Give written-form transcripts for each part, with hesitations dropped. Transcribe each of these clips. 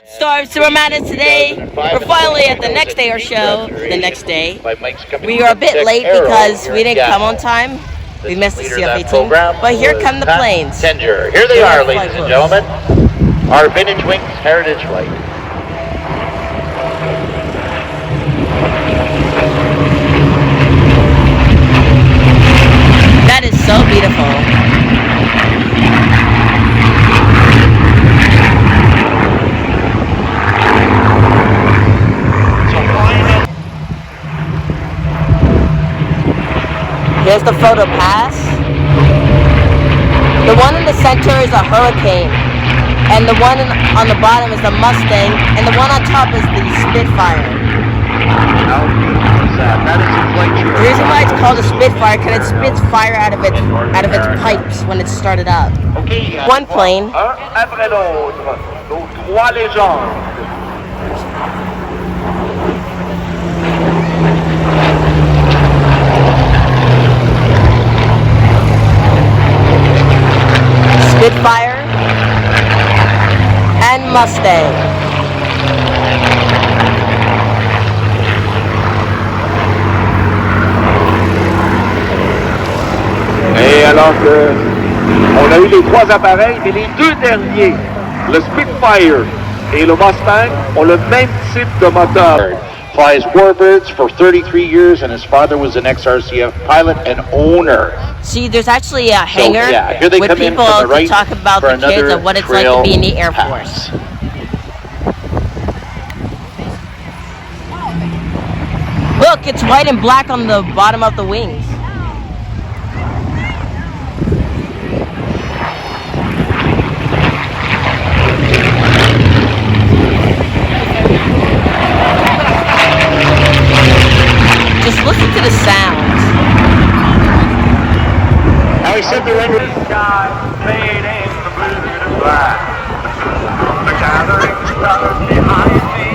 Storm, so we're at it today. We're finally at the next air show. The next day. We are a bit late because we didn't come on time. We missed the CF-18. But here come the planes. Here they are, ladies and gentlemen. Our Vintage Wings Heritage Flight. That is so beautiful. Here's the photo pass. The one in the center is a Hurricane, and the one on the bottom is the Mustang, and the one on top is the Spitfire. How beautiful is that? That is a flight. The reason why it's called a Spitfire because it spits fire out of its pipes when it's started up. One plane. Un après l'autre, nos trois légendes. Spitfire and Mustang. Et alors que on a eu les trois appareils, mais les deux derniers, le Spitfire et le Mustang, ont le même type de moteur. Flies Warbirds for 33 years, and his father was an ex-RCF pilot and owner. See, there's actually a hangar here they with come people in from the right to talk about the kids and what it's like to be in the Air Force. Look, it's white and black on the bottom of the wings. Just listen to the sounds. Now he said the render. Sky fading the blue and black. The gathering stars behind me.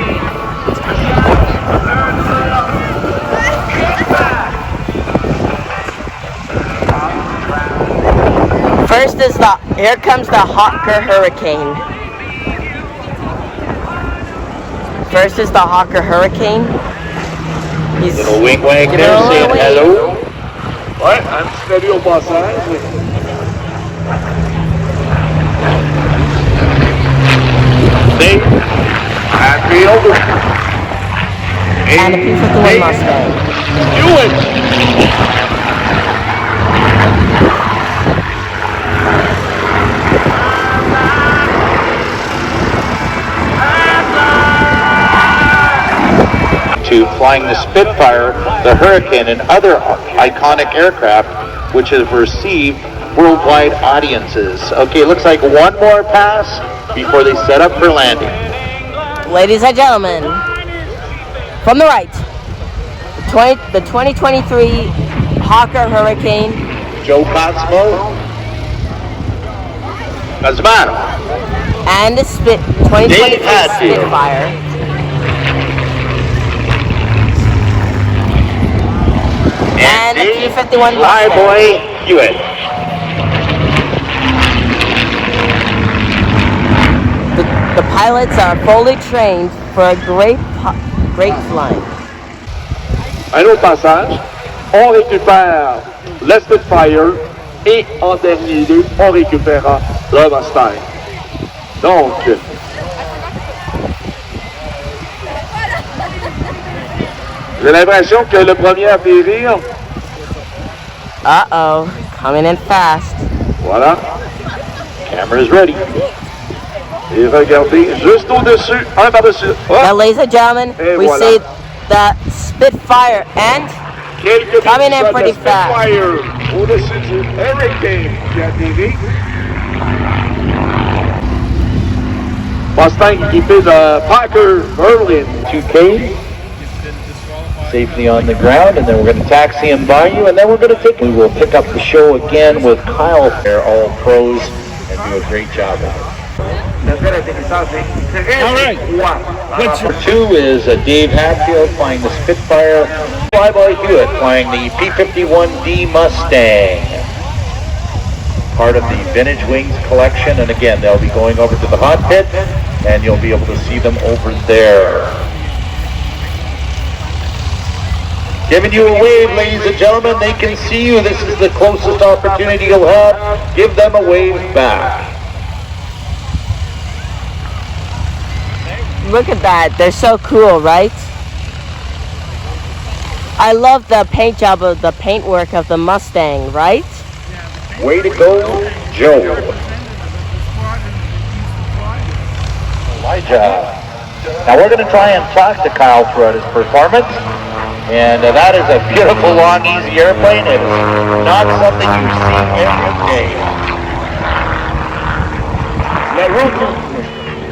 First is here comes the Hawker Hurricane. First is the Hawker Hurricane. He's little wing wag there saying hello. Ouais, un petit salut au passage. See? Happy over. and a P41 Mustang. Do it! To flying the Spitfire, the Hurricane, and other iconic aircraft which have received worldwide audiences. Okay, looks like one more pass before they set up for landing. Ladies and gentlemen, from the right, the 2023 Hawker Hurricane. Joe Cosmo. Cosmano. And the 2023 Spitfire. And the P41 Mustang. Boy Hewitt. The pilots are fully trained for a great flying. Un autre passage, on récupère le Spitfire et en dernier lieu, on récupérera le Mustang. Donc, j'ai l'impression que le premier à périr. Uh-oh, coming in fast. Voilà. Camera's ready. Et regardez, juste au-dessus, un par-dessus. Now, ladies and gentlemen, we see the Spitfire and coming in pretty fast. Spitfire au-dessus du Hurricane qui atterrit. Mustang équipé de Parker Merlin 2K. Safely on the ground, and then we're going to taxi him by you, and then we're going to take. We will pick up the show again with Kyle. They're all pros and do a great job of it. All right. Number 2 is Dave Hatfield flying the Spitfire. Flyboy Hewitt flying the P51D Mustang. Part of the Vintage Wings collection, and again, they'll be going over to the hot pit and you'll be able to see them over there. Giving you a wave, ladies and gentlemen. They can see you. This is the closest opportunity you'll have. Give them a wave back. Look at that. They're so cool, right? I love the paint job of the paintwork of the Mustang, right? Way to go, Joe. Elijah. Now we're going to try and talk to Kyle throughout his performance. And that is a beautiful, long, easy airplane. It's not something you see every day. La route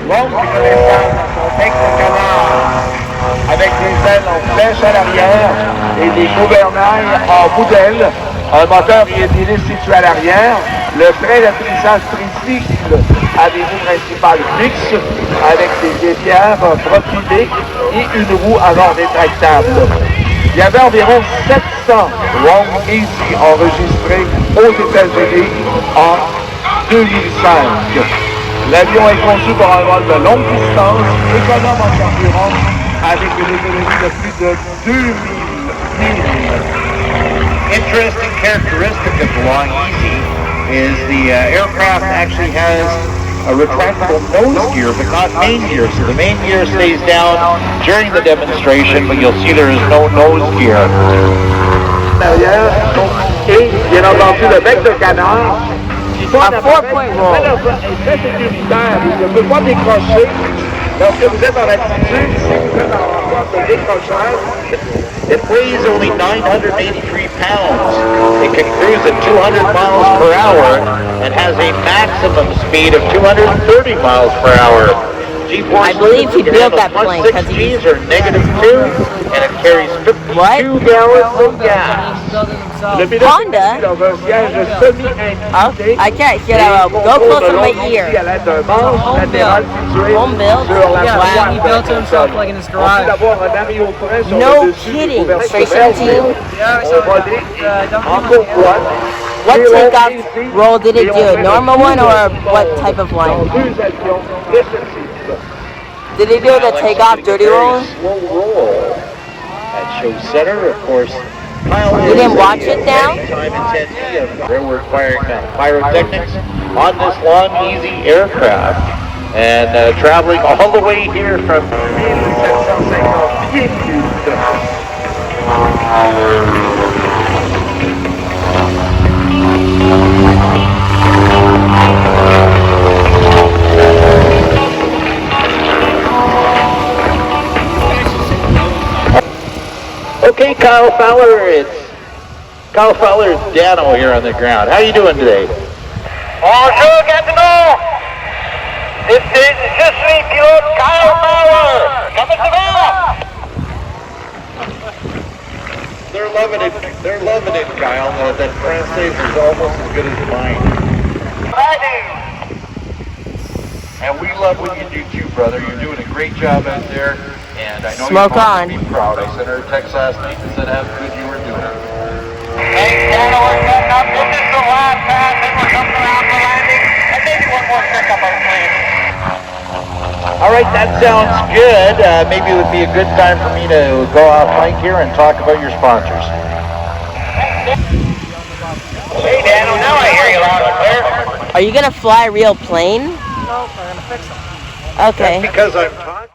longue et connaissante son bec de canard, avec des ailes en flèche à l'arrière et des gouvernails en bout d'aile, un moteur hélice situé à l'arrière, le frein d'atterrissage tricycle à des roues principales fixes avec des étières profilées et une roue avant rétractable. Il y avait environ 700 Long Easy enregistrés aux États-Unis en 2005. L'avion est conçu pour un vol de longue distance, économe en carburant, avec une autonomie de plus de 2000 milles. Interesting characteristic of the Long Easy is the aircraft actually has a retractable nose gear, but not main gear. So the main gear stays down during the demonstration, but you'll see there is no nose gear. Derrière, et bien entendu le bec de canard. A 4-point roll. Est très sécuritaire, il ne peut pas décrocher. Lorsque vous êtes en altitude, si vous êtes en voie de décrochage, it weighs only 983 pounds. It can cruise at 200 miles per hour and has a maximum speed of 230 miles per hour. I believe he built that plane because G's are -2, and it carries 52 gallons of gas. Honda? Oh, I can't hear that well. Go close to my ear. Home built? Yeah, he built it himself like in his garage. No kidding. Straight 17? Yeah, so What takeoff roll did it do? Normal one or what type of one? Did he do the takeoff dirty roll? Slow roll. That shows center, of course. You didn't watch it now? Time intensity of where we're firing pyrotechnics on this Long Easy aircraft and traveling all the way here from 1750 pieds cubes. Okay, Kyle Fowler, it's Kyle Fowler's Dano here on the ground. How you doing today? Bonjour Gatineau! This is Je suis pilote Kyle Fowler! Comment ça va? They're loving it, Kyle. That translation is almost as good as mine. I do. And we love what you do too, brother. You're doing a great job out there, and I know Smoke you're on. be proud. I sent her a text last night and said how good you were doing. Hey, Dano, we're setting up. This is the last pass, then we're coming around for landing. And maybe one more checkup on the plane. All right, that sounds good. Maybe it would be a good time for me to go off mic here and talk about your sponsors. Hey, Dano, now I hear you loud and clear. Are you gonna fly a real plane? no, we're gonna fix them. Okay. Because I'm talking.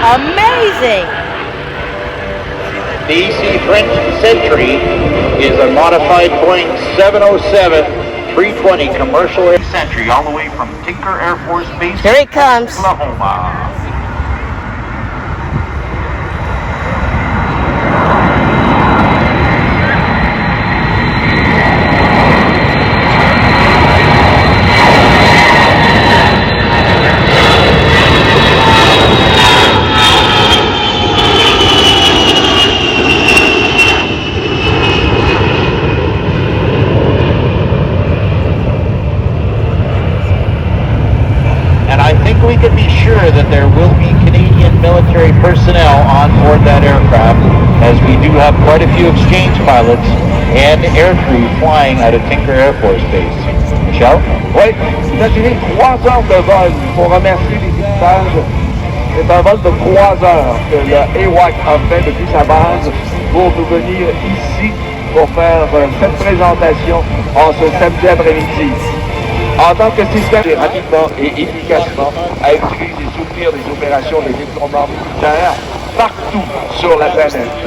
Amazing! The EC French Sentry is a modified Boeing 707-320 commercial air Sentry all the way from Tinker Air Force Base, Here it comes. Oklahoma. that there will be Canadian military personnel on board that aircraft, as we do have quite a few exchange pilots and aircrew flying out of Tinker Air Force Base. Michel? Oui, il a duré 3 heures de vol pour remercier l'équipage. C'est un vol de 3 heures que le AWAC a fait depuis sa base pour nous venir ici pour faire cette présentation en ce samedi après-midi. En tant que système, rapidement et efficacement à utiliser et soutenir les opérations des déploiements militaires partout sur la planète.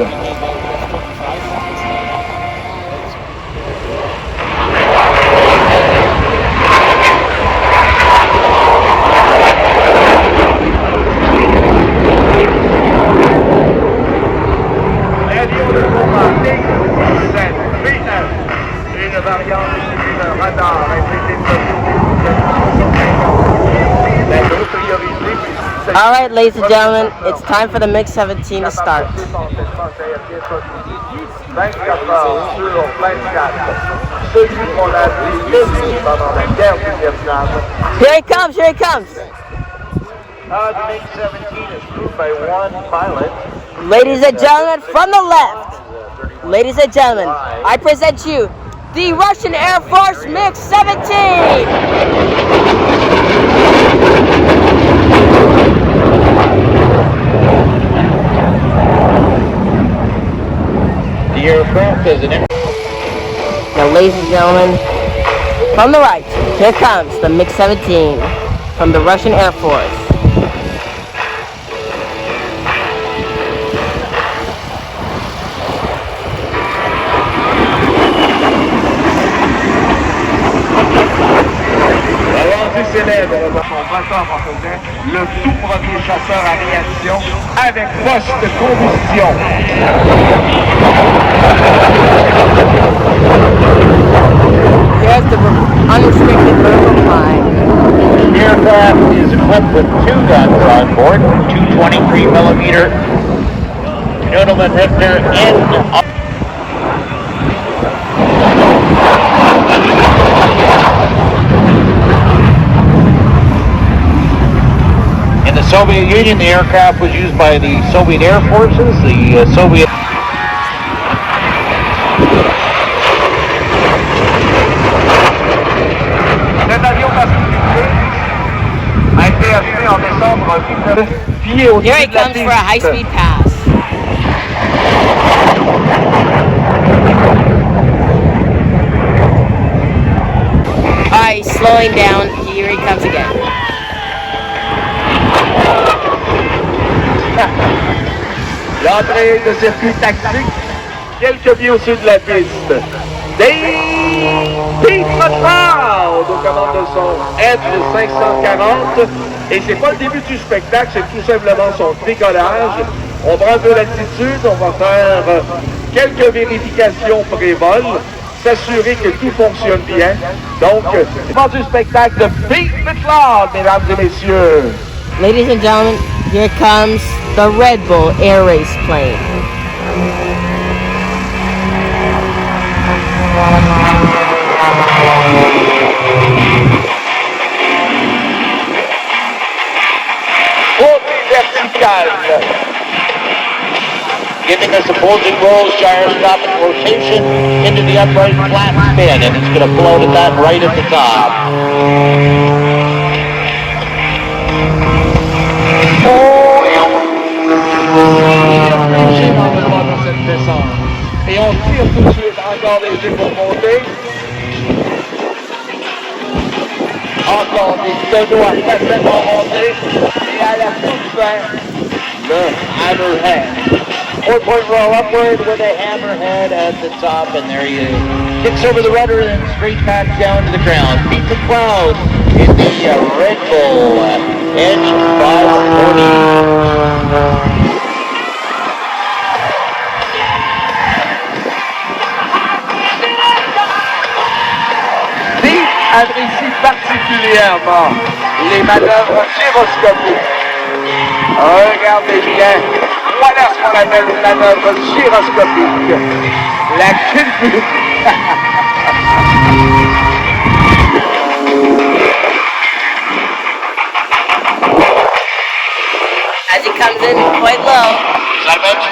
L'avion de combat P40 une variante d'une radar a été développée. All right, ladies and gentlemen, it's time for the MiG-17 to start. 24 heures sur 24. Celui qu'on a vu pendant la guerre du Vietnam. Here he comes, here he comes. The MiG-17 is crewed by one pilot. Ladies and gentlemen, from the left, ladies and gentlemen, I present you the Russian Air Force MiG-17. The aircraft is an... Now, ladies and gentlemen, from the right, here comes the MiG-17 from the Russian Air Force. Célèbre son moteur en faisant le tout premier chasseur à réaction avec poste de combustion. Here's the unrestricted vertical climb. The aircraft is equipped with 2 guns on board, 223mm Nodelman Richter N. In the Soviet Union, the aircraft was used by the Soviet Air Forces, the Soviet... Cet avion particulier a été acheté en décembre 1900. Here he comes for a high-speed pass. Alright, slowing down. Here he comes again. L'entrée de circuit tactique, quelques pieds au-dessus de la piste. Des McLeod aux commandes de son F540. Et c'est pas le début du spectacle, c'est tout simplement son décollage. On prend un peu d'altitude, on va faire quelques vérifications pré-vol, s'assurer que tout fonctionne bien. Donc, c'est pas du spectacle de P40 McLeod, mesdames et messieurs. Ladies and gentlemen, here comes the Red Bull Air Race plane. Giving us opposing rolls, gyroscopic rotation into the upright flat spin, and it's going to float at that right at the top. Et on tire tout de suite encore des yeux pour monter. Encore des tonneaux à facilement monter. Et à la toute fin, le hammerhead. 4-point roll upward with a hammerhead at the top, and there you kicks over the rudder and straight back down to the ground. Beat the cloud in the Red Bull Edge 540. Apprécie particulièrement les manœuvres gyroscopiques. Regardez bien, voilà ce qu'on appelle une manœuvre gyroscopique. La culbute.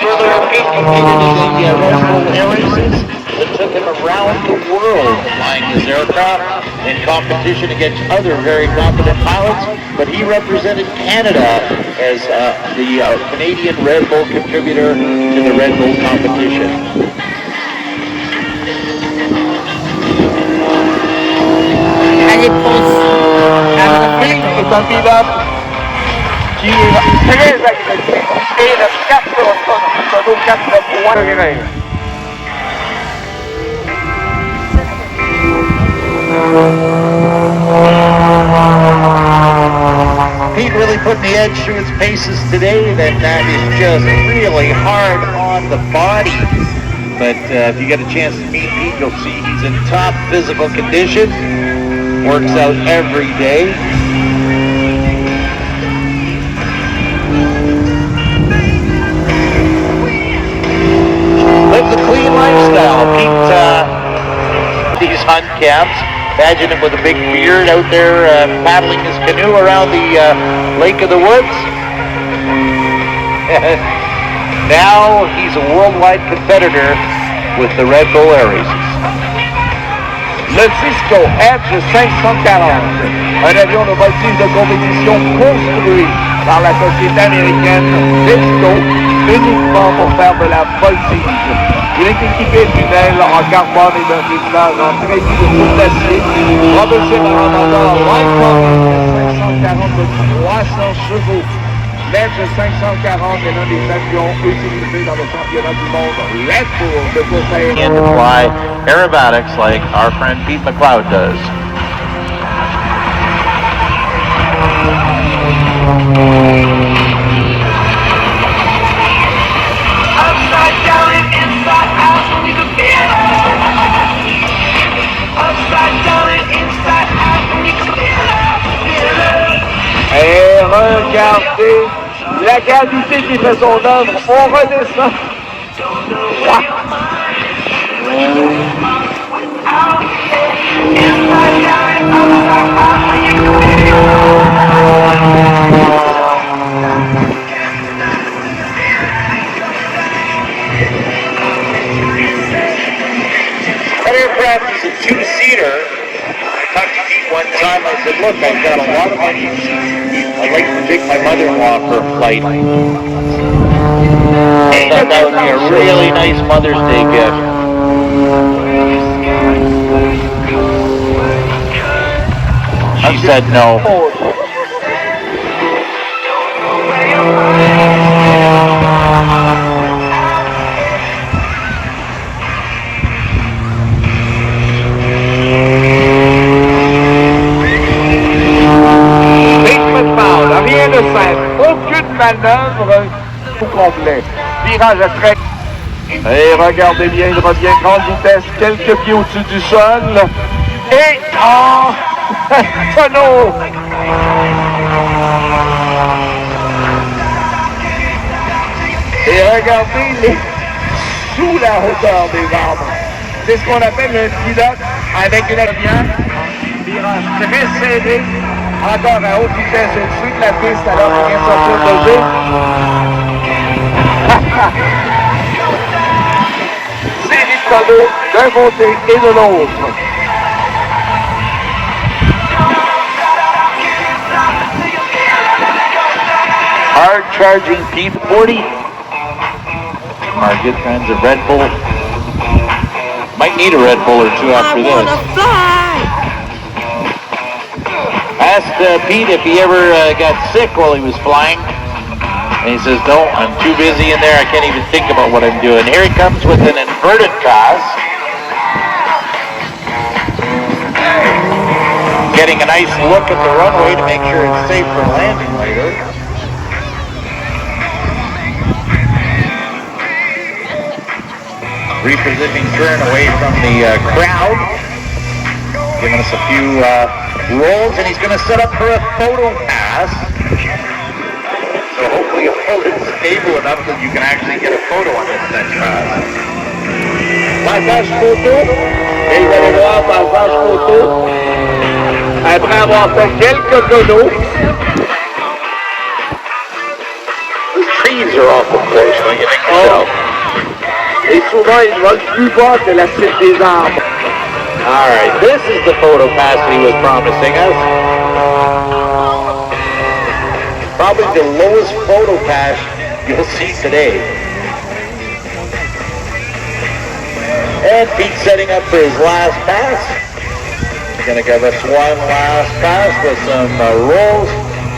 further, Pete competed in the Red Bull Air Races that took him around the world flying this aircraft in competition against other very competent pilots, but he represented Canada as the Canadian Red Bull contributor to the Red Bull competition. And it pulls out of the Pete vehicle. est un pilote qui est très agressif et le 4 tonneau 4 points de grain. Pete really putting the edge to his paces today. That is just really hard on the body. But if you get a chance to meet Pete, you'll see he's in top physical condition. Works out every day. Lives a clean lifestyle. Pete, these hunt camps. Imagine him with a big beard out there paddling his canoe around the Lake of the Woods. Now he's a worldwide competitor with the Red Bull Air Races. Le Cisco Edge 540, un avion de voltige de compétition construit par la société américaine Cisco uniquement pour faire de la voltige. Il est équipé d'une aile en carbone et d'un fuselage en treillis de faux d'acier, propulsé par un moteur Wingwalking 540 de 300 chevaux. L'Edge 540 est l'un des avions utilisés dans le championnat du monde Red Bull de Corsair. And to fly aerobatics like our friend Pete McLeod does. Upside down and inside out, you can feel it. Upside down and inside out, you can feel it. Et regardez la gravité qui fait son œuvre. On redescend. That aircraft is a two-seater. I talked to Pete one time. I said, look, I've got a lot of money. I'd like to take my mother-in-law for a flight. I thought that would be a really nice Mother's Day gift. She said no. McLeod, rien de simple, aucune manœuvre tout complet. Virage à très... Et regardez bien, il revient grande vitesse, quelques pieds au-dessus du sol. Et en tonneau! Et regardez, il est sous la hauteur des arbres. C'est ce qu'on appelle un pilote avec une avion. Virage très serré. Encore à haute vitesse au-dessus de la piste alors qu'il vient de sortir de jeu. Série de tonneaux d'un côté et de l'autre. Hard charging P40. Our good friends at Red Bull. Might need a Red Bull or two after this. Asked Pete if he ever got sick while he was flying. And he says, no, I'm too busy in there. I can't even think about what I'm doing. Here he comes with an inverted toss. Getting a nice look at the runway to make sure it's safe for landing later. Repositioning turn away from the crowd. Giving us a few rolls, and he's going to set up for a photo pass. So hopefully a photo is stable enough that you can actually get a photo on this next pass. Passage photo, et vous allez voir passage photo. Après avoir fait quelques tonneaux. Three trees are awful close, don't you think so? Et souvent, ils volent plus bas que la cible des arbres. All right, this is the photo pass that he was promising us. Probably the lowest photo pass you'll see today. And Pete's setting up for his last pass. He's going to give us one last pass with some rolls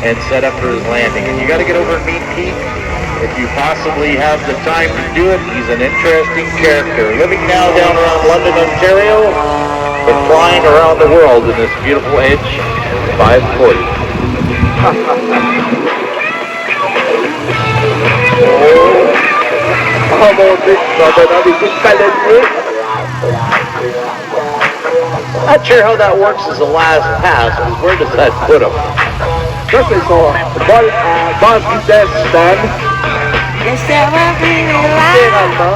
and set up for his landing. And you got to get over and meet Pete if you possibly have the time to do it. He's an interesting character. Living now down around London, Ontario, but flying around the world in this beautiful Edge 540. Oh mon Dieu, ils sont dans des coups de palette. Not sure how that works as a last pass, but where does that put him? Ça, c'est son vol à basse vitesse, Stan. Littéralement.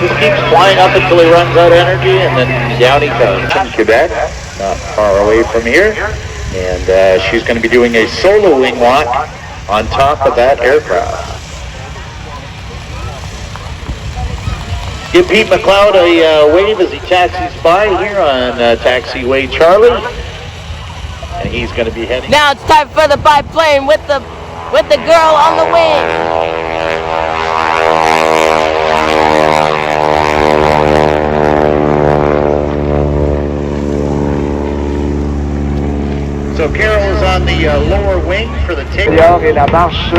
Just keeps flying up until he runs out of energy, and then down he comes. From Quebec, not far away from here, and she's going to be doing a solo wing walk on top of that aircraft. Give Pete McLeod a wave as he taxis by here on taxiway Charlie, and he's going to be heading. Now it's time for the biplane with the girl on the wing. So Carol is on the lower wing for the take. Et la marche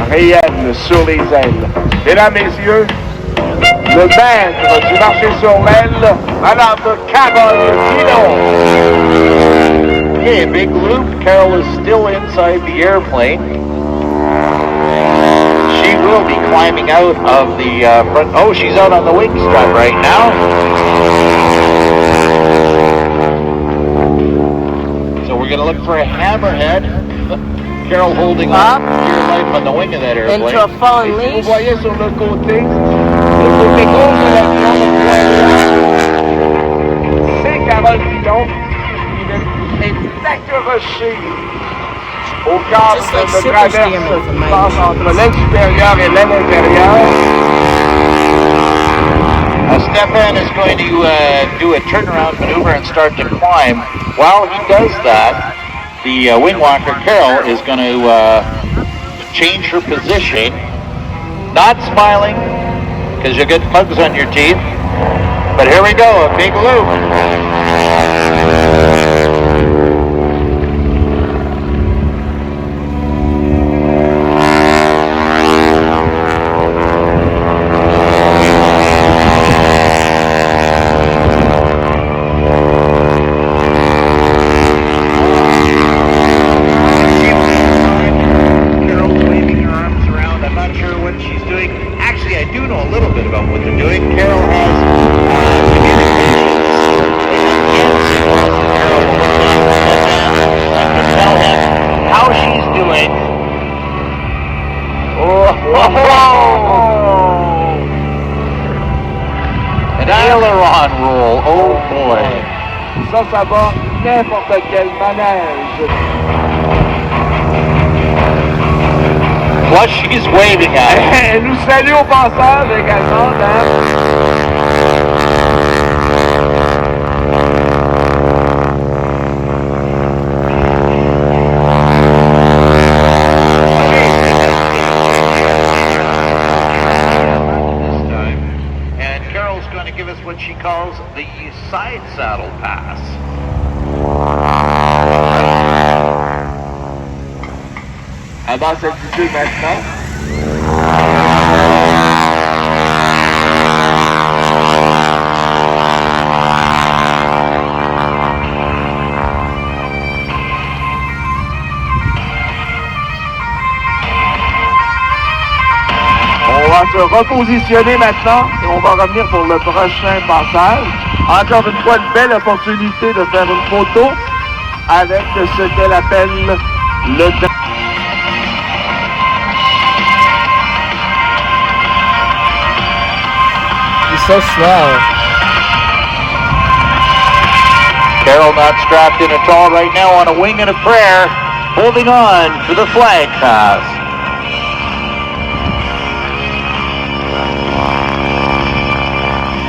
réelle sur les ailes. Mesdames, messieurs, le maître du marché sur l'aile, Madame Carole Pilon. Okay, big loop. Carol is still inside the airplane. She will be climbing out of the front. Oh, she's out on the wing strut right now. So we're going to look for a hammerhead. Carol holding on for dear life on the wing of that airplane. Into a fallen Vous leaf. voyez sur le côté gauche de la c'est Carole Pilon. Il est accroché au cadre Just like de super traverse steerman from qui passe entre l'aile supérieure et l'aile inférieure. Stefan is going to do a turnaround maneuver and start to climb. While he does that, the wing walker Carol is going to change her position. Not smiling, because you'll get bugs on your teeth. But here we go, a big loop. Ça va n'importe quel manège. What she's waving at. Elle nous salue au passage également, This time, and Carol's going to give us what she calls the side saddle pass. Avance altitude maintenant. On va se repositionner maintenant et on va revenir pour le prochain passage. Encore une fois, une belle opportunité de faire une photo avec ce qu'elle appelle le... He's so slow. Carol not strapped in at all right now on a wing and a prayer, holding on for the flag pass.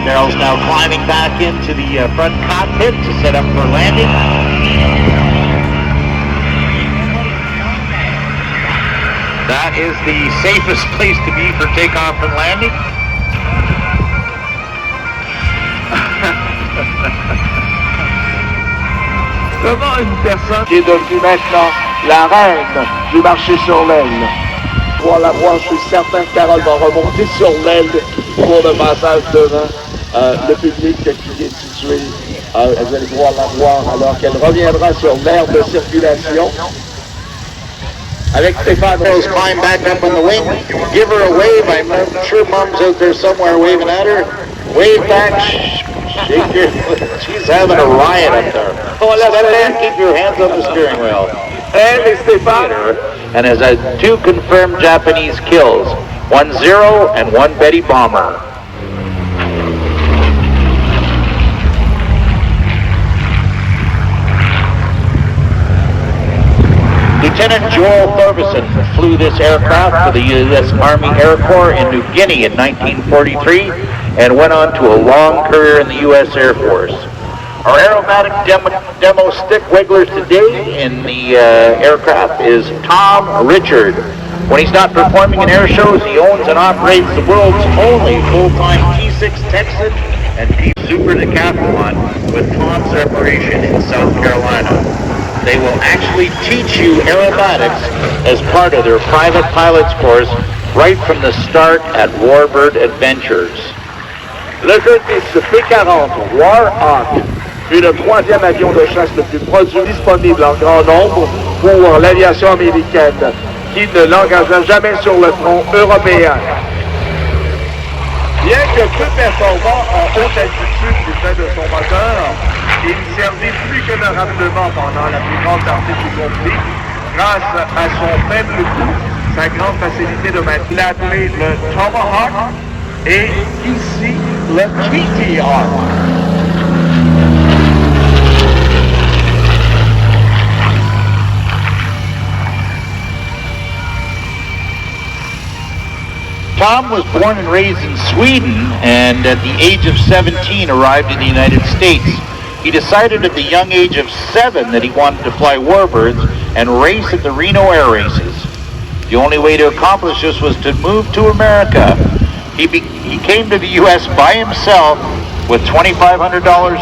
Daryl's now climbing back into the front cockpit to set up for landing. That is the safest place to be for takeoff and landing. Comment une personne qui est devenue maintenant la reine du marché sur l'aile. Pour la voir, je suis certain que Carole va remonter sur l'aile pour le passage devant le public qui est situé. Vous allez pouvoir la voir alors qu'elle reviendra sur l'aire de circulation. Avec Stéphane. Climb back up on the wing. Give her a wave. I'm sure Mom's out there somewhere waving at her. Wave back. Shake your. She's having a riot up there. Oh, keep your hands on the steering wheel. And Stéphane. And has had 2 confirmed Japanese kills. 1 Zero and 1 Betty Bomber. Lieutenant Joel Thorvison flew this aircraft for the U.S. Army Air Corps in New Guinea in 1943 and went on to a long career in the U.S. Air Force. Our aerobatic demo stick wiggler today in the aircraft is Tom Richard. When he's not performing in air shows, he owns and operates the world's only full-time T6 Texan and T Super Decathlon with Tom's Reparation in South Carolina. They will actually teach you aerobatics as part of their private pilot's course right from the start at Warbird Adventures. Le jeune P40 Warhawk fut le 3e avion de chasse le plus disponible en grand nombre pour l'aviation américaine, qui ne l'engagea jamais sur le front européen. Bien que peu performant en haute altitude du fait de son moteur, il servit plus qu'honorablement pendant la plus grande partie du conflit grâce à son faible coût, sa grande facilité de maintenir. Il a appelé le Tomahawk et ici le TTR. Tom was born and raised in Sweden and at the age of 17 arrived in the United States. He decided at the young age of 7 that he wanted to fly Warbirds and race at the Reno Air Races. The only way to accomplish this was to move to America. He came to the U.S. by himself with $2,500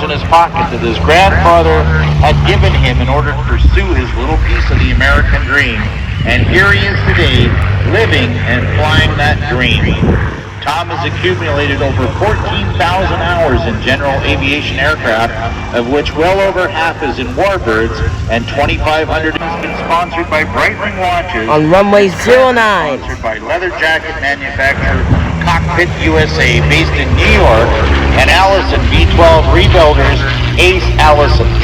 in his pocket that his grandfather had given him in order to pursue his little piece of the American dream. And here he is today, living and flying that dream. Tom has accumulated over 14,000 hours in general aviation aircraft, of which well over half is in Warbirds, and 2,500 has been sponsored by Breitling Watches. On runway 09. Sponsored by leather jacket manufacturer Cockpit USA, based in New York, and Allison V12 rebuilders Ace Allison's.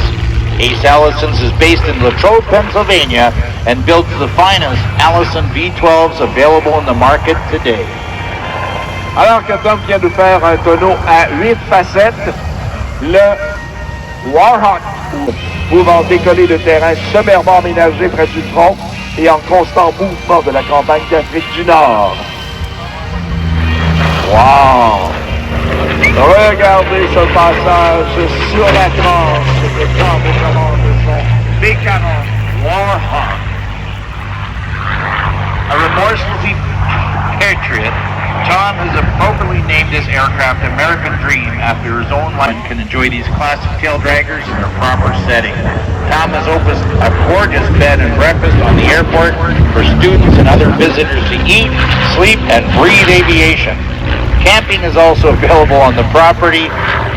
Ace Allison's is based in Latrobe, Pennsylvania, and builds the finest Allison V12s available in the market today. Alors que Tom vient de faire un tonneau à 8 facettes, le Warhawk, pouvant décoller de terrain sommairement aménagé près du front et en constant mouvement de la campagne d'Afrique du Nord. Wow! Regardez ce passage sur la tranche de Tom au commande de son B-40 Warhawk. A remorselessly patriot, Tom has appropriately named this aircraft American Dream after his own life and can enjoy these classic tail draggers in their proper setting. Tom has opened a gorgeous bed and breakfast on the airport for students and other visitors to eat, sleep, and breathe aviation. Camping is also available on the property.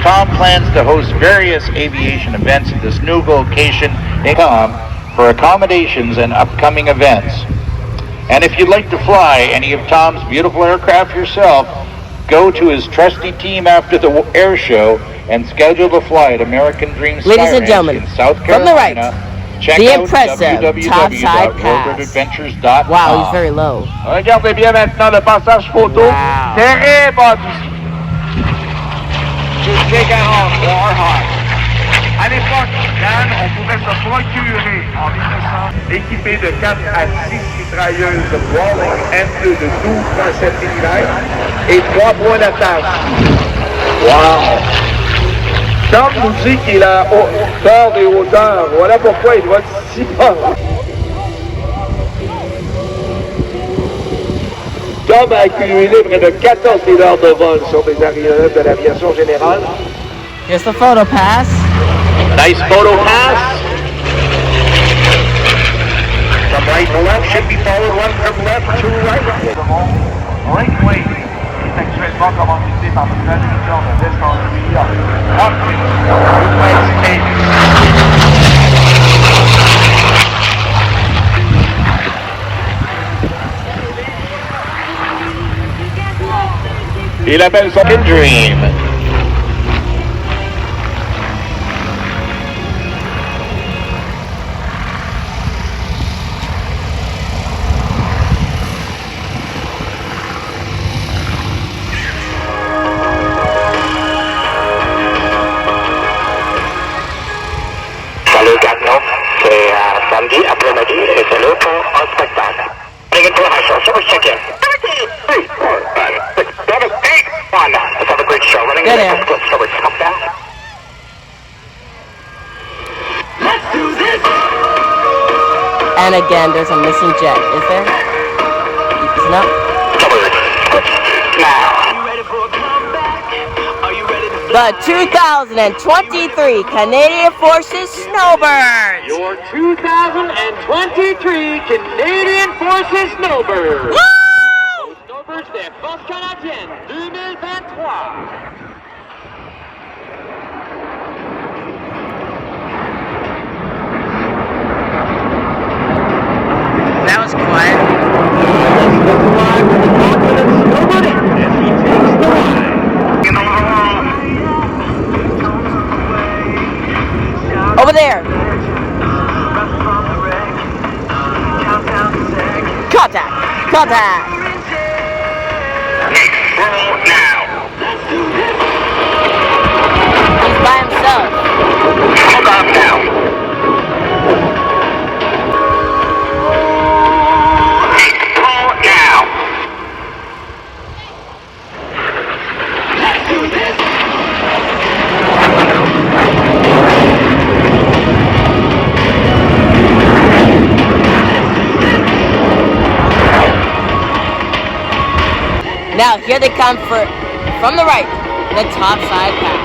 Tom plans to host various aviation events at this new location in Tom for accommodations and upcoming events. And if you'd like to fly any of Tom's beautiful aircraft yourself, go to his trusty team after the air show and schedule the flight American Dream Ladies and gentlemen, in South from the right, Carolina. Check the out impressive topside pass. www.warbirdatventures.com. Wow, he's very low. Regardez bien maintenant le passage photo. Wow. Très bas du G40 Warhawk. À l'époque, Dan, on pouvait se procurer en 1900 équipé de 4 à 6 mitrailleuses Boeing M2 de 12,7 mm et 3 points d'attache. Wow! Tom nous dit qu'il a peur des hauteurs. Voilà pourquoi il doit être si fort. Tom a accumulé près de 14 000 heures de vol sur des aéronefs de l'aviation générale. Here's the photo pass. Nice photo pass. From right to left should be followed one from left to right. Wingwalking est actuellement commandité par le traducteur de descendue. Il appelle son Dream. Salut Gatineau, c'est samedi après-midi et c'est l'heure pour un spectacle. Bring it to Horschel, so we're checking. 3, 4, 5, 6, 7, 8, 1. Let's have a great show. Running Good in air. the split, so we're come down. Let's do this! And again, there's a missing jet. Is there? It's not. Now. The 2023 Canadian Forces Snowbirds. Your 2023 Canadian Forces Snowbirds. Woo! Snowbirds des Forces canadiennes 2023. That was quiet. Over there. Contact. Contact. Roll now. He's by himself. Hold off now. Roll now. Let's do this. Now here they come from the right, the top side pass.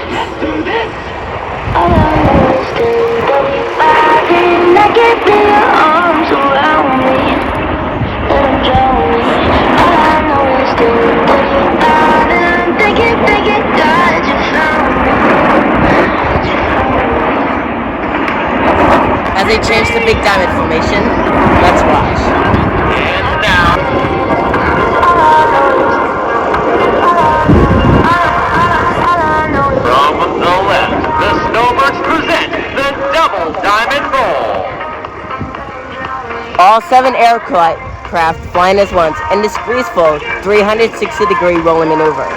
As they change to big diamond formation, let's watch. And now. From the left, the Snowbirds present the double diamond roll. All 7 aircraft flying as once in this graceful 360-degree rolling maneuver.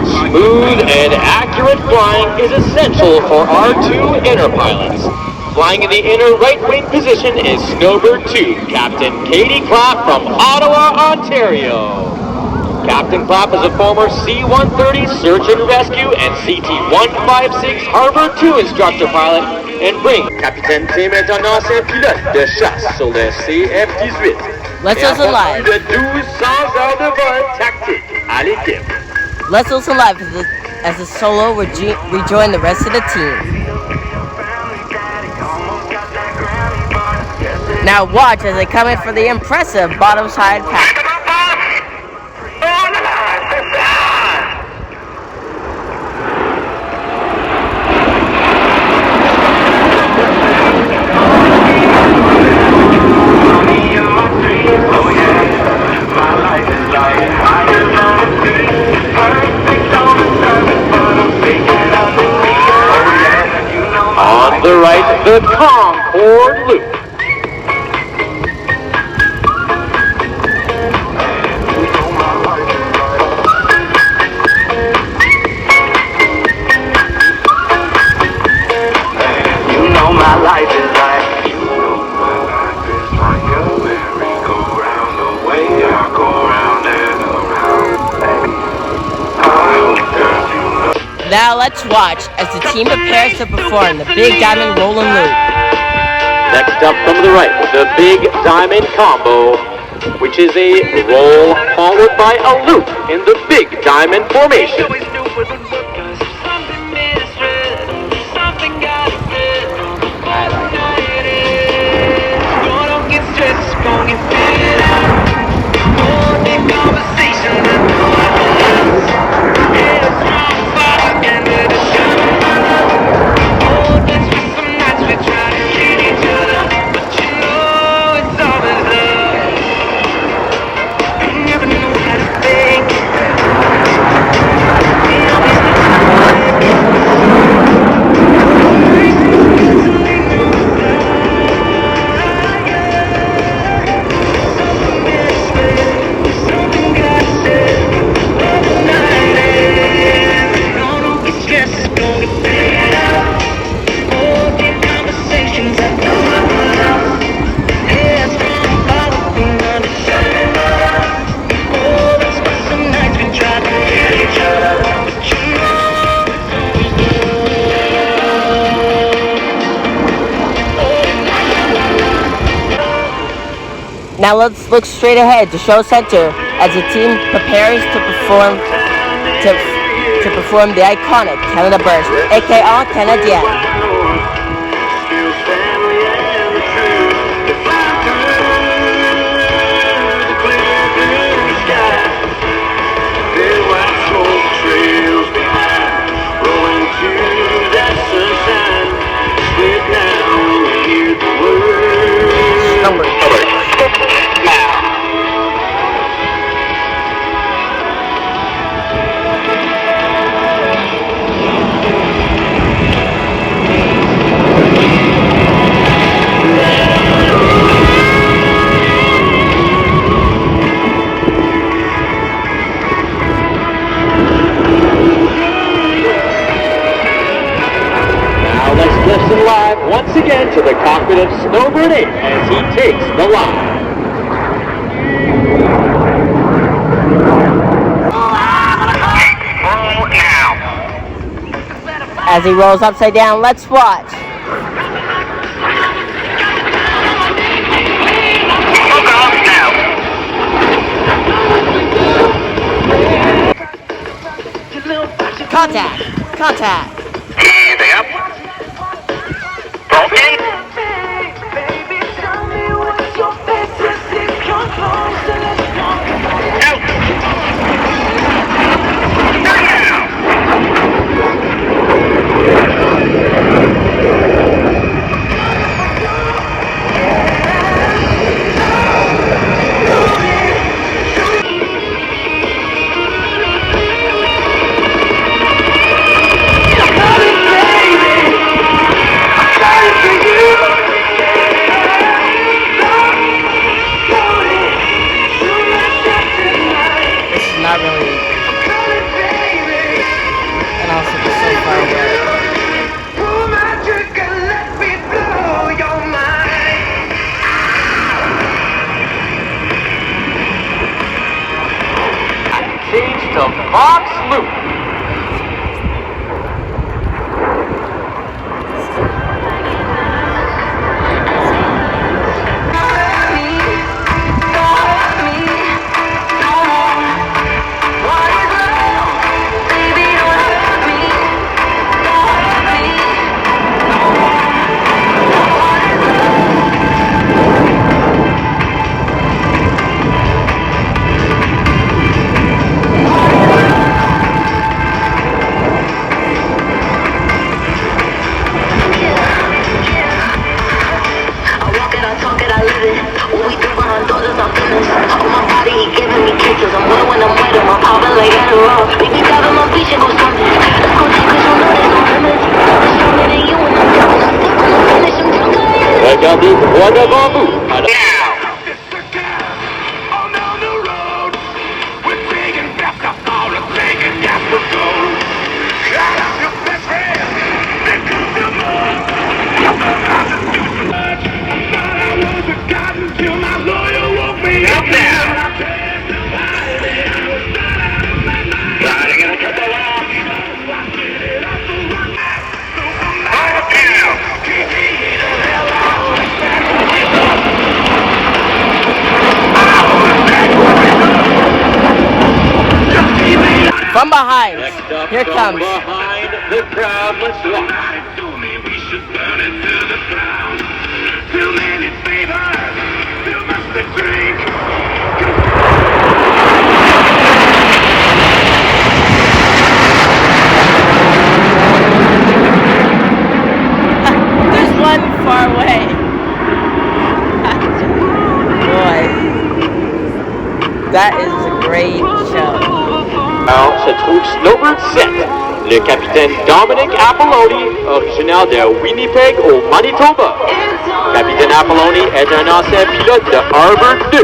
Smooth and accurate flying is essential for our 2 inner pilots. Flying in the inner right wing position is Snowbird 2, Captain Katie Clapp from Ottawa, Ontario. Captain Clapp is a former C-130 Search and Rescue and CT-156 Harbor 2 instructor pilot and brings. Capitaine Tim est un ancien pilote de chasse sur le CF-18. Let's listen live. De 1200 heures de vol tactique à l'équipe. Let's listen live as the solo rejoin the rest of the team. Now watch as they come in for the impressive bottom side pass. the right, the Concorde loop. You know my life is like, you know my life is like a merry-go-round. The way I go round and around, baby. I hope that you know. Now let's watch as the team prepares to perform the Big Diamond Roll and Loop. Next up from the right, the Big Diamond Combo, which is a roll followed by a loop in the Big Diamond formation. Now let's look straight ahead to show center as the team prepares to perform the iconic Canada Burst, aka Canadien. Listen live once again to the cockpit of Snowbird 8 as he takes the line. As he rolls upside down, let's watch. Contact! Contact! Anything up? Broken? For you. Regardez droit devant vous. Alors... From behind, here it comes. Behind the crowd, let's walk. There's one far away. Boy, that is a great show. Alors, se trouve Snowbirds 7. Le capitaine Dominic Apolloni, originaire de Winnipeg au Manitoba. Capitaine Apolloni est un ancien pilote de Warbirds 2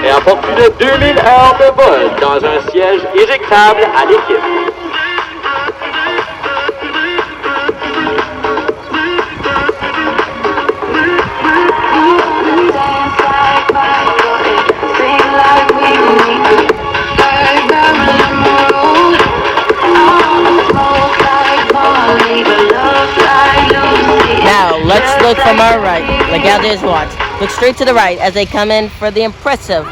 et apporte plus de 2000 heures de vol dans un siège éjectable à l'équipe. Now, let's look from our right. Regardez watch. Look straight to the right as they come in for the impressive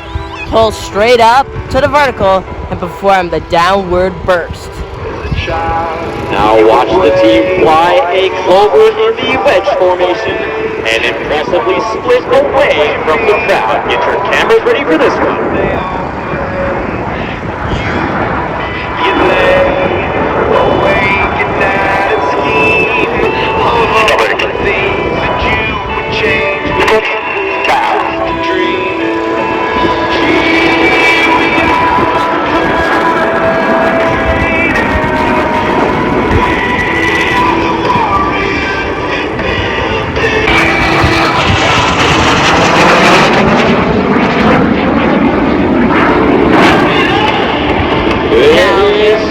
pull straight up to the vertical and perform the downward burst. Now watch the team fly a clover in the wedge formation and impressively split away from the crowd. Get your cameras ready for this one.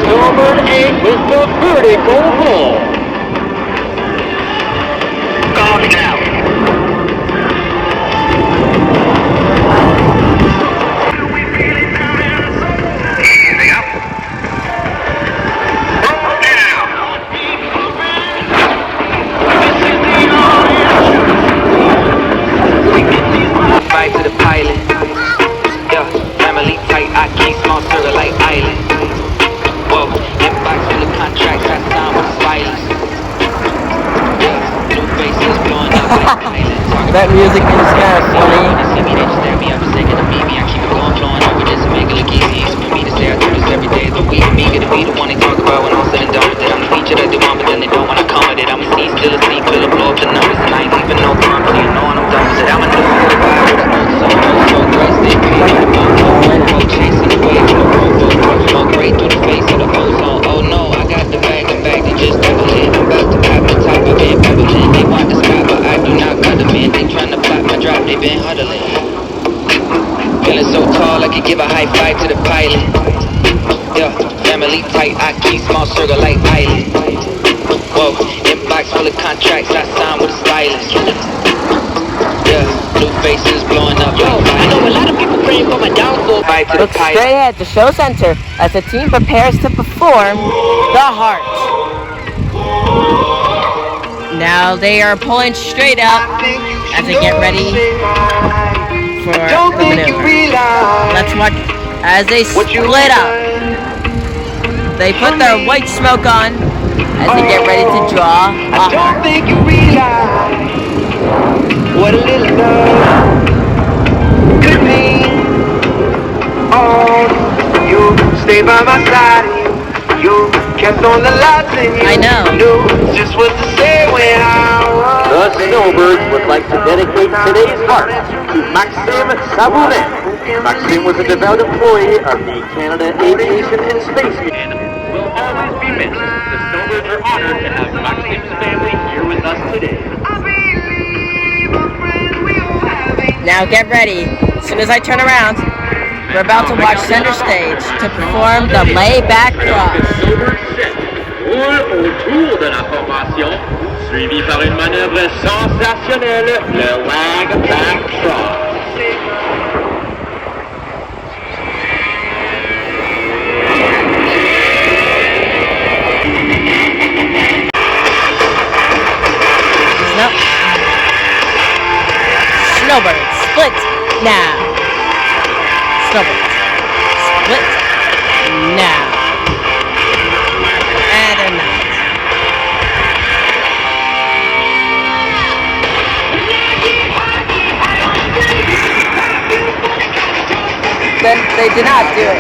Snowbird 8 with the vertical roll. Copy now. Easy up. Roll down. Back to the pilot. Yeah, family tight. I keep small circle like island. Whoa, inbox full of contracts, I signed with silence. Yeah, new faces blowing up like islands. That music is kind of funny. They see me, they just stare me up, second to meet me. I keep it going, flowing over this and make it look easy. It's for me to say I do this every day of the week. Me gonna be the one they talk about when I'm said and done with it. I'm the feature that they want, but then they don't when I come with it. I'm a C, still a C, fill up, blow up the numbers, and I ain't leaving no crumbs. So you know when I'm done with it. I'm a new vibe with no so great, stay paid in the boat. Chasing the wave in the road, smoke great through the face of the ozone. Oh no, I got the bag and bag, they just double it. I'm about to pop the top, I've been bubbling. They want the sky, but I do not cut them in. They tryna block my drop, they been huddling. Feeling so tall, I could give a high five to the pilot. Yeah, family tight, I keep small circle like island. Whoa, inbox full of contracts, I signed with a stylist. Yeah, new faces blowing up. Yo, I know a lot of people praying for my downfall. Look straight ahead the show center as the team prepares to perform the heart. Now they are pulling straight up as they get ready for the maneuver. Let's watch as they split up. They put their white smoke on as they get ready to draw a heart. Don't think you realize what a little love could mean. Oh, you stay by my side, you kept on the lights and you I know. knew just what to say when I was. The Snowbirds would like to dedicate today's heart to Maxime Sabourin. Maxime was a devout employee of the Canada Aviation and Space and will always be missed. The Snowbirds are honored to have Maxime's family here with us today. I believe a Now get ready. As soon as I turn around, we're about to watch center stage to perform the layback cross. Roule autour de la formation, suivi par une manœuvre sensationnelle, le lag back cross. Snowbirds, split now. Snowbirds, split now. And they're not. Then they did not do it.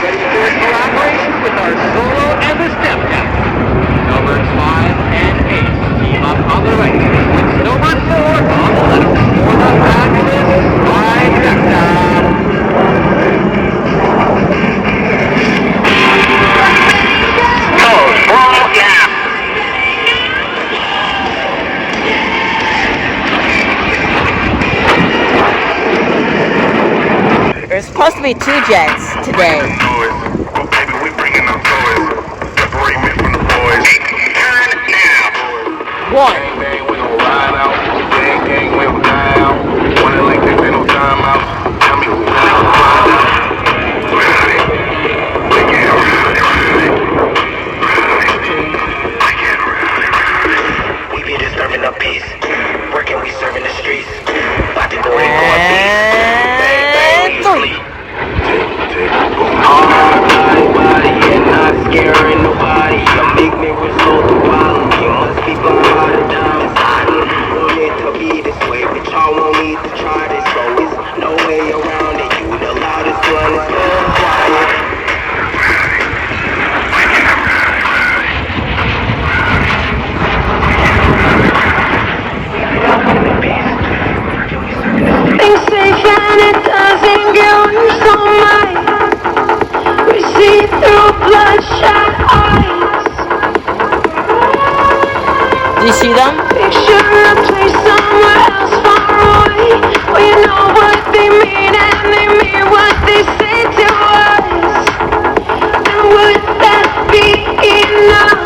Collaboration with our solo and the step down. Snowbirds 5 and 8 team up on the right. With Snowbird 4 on the left for the fabulous trifecta. There's supposed to be 2 jets today. One. We be disturbing the peace. Working, we serving the streets. About to go scaring nobody. A big me result of violence. You must be blind to diamonds. Meant to be this way, but y'all won't need to try this. So it's no way around it. You the loudest one, it's all quiet. Things safe and it doesn't get worse on mine. We see through bloodshot eyes. Do you see them? Picture a place somewhere else far away, where you know what they mean and they mean what they say to us. And would that be enough?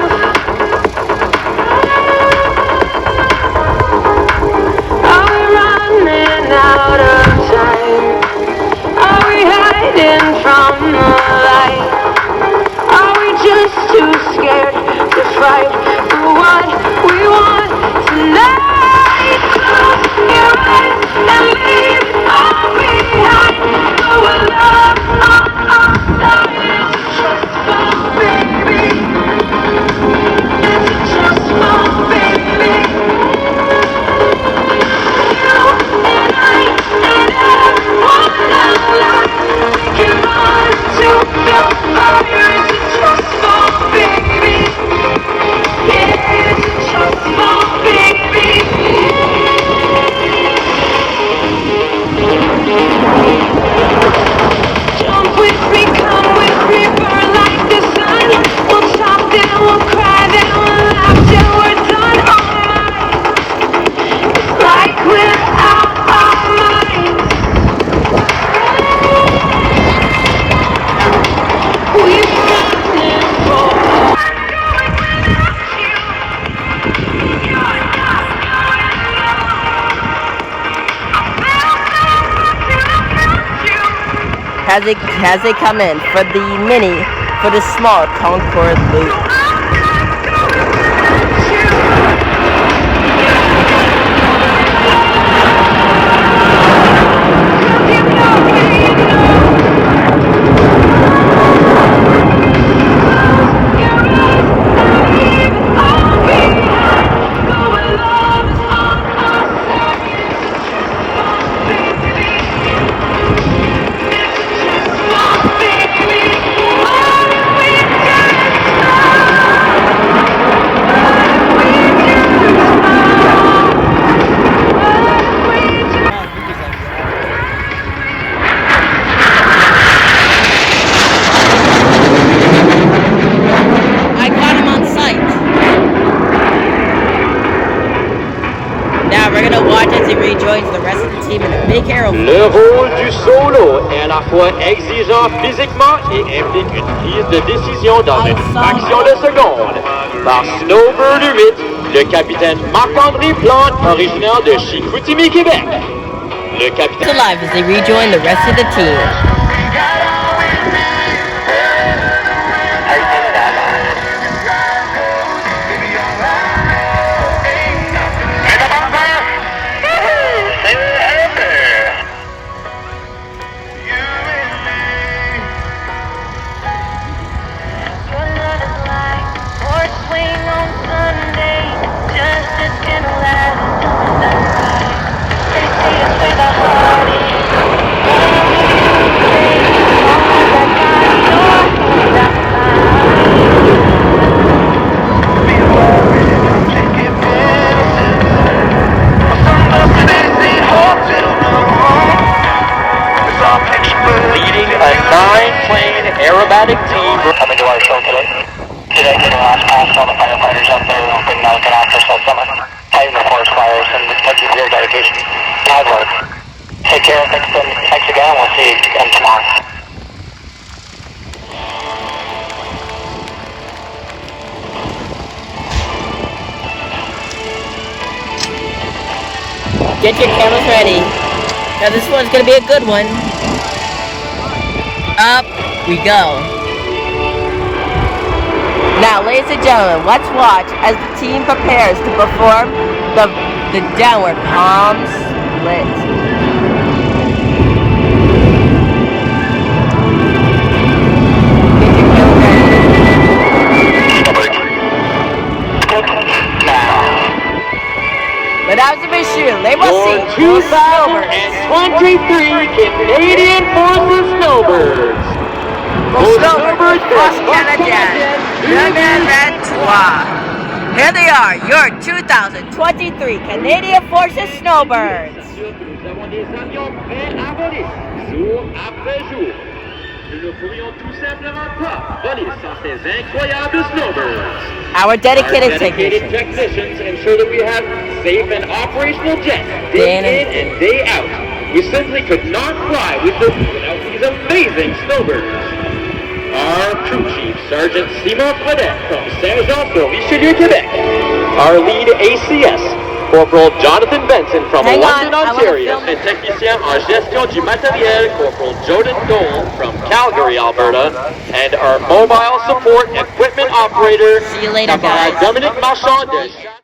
Are we running out of time? Are we hiding from the light? Are we just too scared to fight for what we want tonight? Close your eyes and leave all behind. Go with love on our side. It's just fun, baby. It's just fun, baby. You and I and everyone alive. We can run to the fire. It's just fun, baby. Yeah, it's just fun, baby. Jump with me, come with me, burn like the sun. We'll talk, then we'll cry, then we'll laugh till we're done. Oh my, it's like we're out our minds. We're running for As they come in for the small Concorde loop. we're gonna watch as he rejoins the rest of the team in a big aero. Le rôle du solo est à la fois exigeant physiquement et implique une prise de décision dans une fraction de seconde. Par Snowbird 8, le capitaine Marc-André Plante, originaire de Chicoutimi, Québec. Le capitaine alive as they rejoin the rest of the team. leading a 9-plane aerobatic team. Coming to our show today. Today, getting last pass all the firefighters up there who've been looking after us all summer. Fighting the forest fires and taking your dedication. Hard work. Take care, thanks again, we'll see you again tomorrow. Get your cameras ready. Now this one's gonna be a good one. Up we go. Now, ladies and gentlemen, let's watch as the team prepares to perform the downward palm split. Mesdames et messieurs, les voici. 2023 Canadian Forces Snowbirds. Snowbirds Force Canadienne 2023. Here they are, your 2023 Canadian Forces Snowbirds. Nous avons des avions prêts à voler, jour après jour. Nous ne pourrions tout simplement pas voler sans ces incroyables Snowbirds. Our dedicated technicians ensure that we have safe and operational jets day in and day out. We simply could not fly without these amazing Snowbirds. Our crew chief, Sergeant Simon Fredette from Saint-Jean-sur-Richelieu, Quebec. Our lead ACS, Corporal Jonathan Benson from London, Ontario. And technicien en gestion du matériel, Corporal Jordan Dole from Calgary, Alberta. And our mobile support equipment operator, See you later, Caporal guys. Dominic Marchand de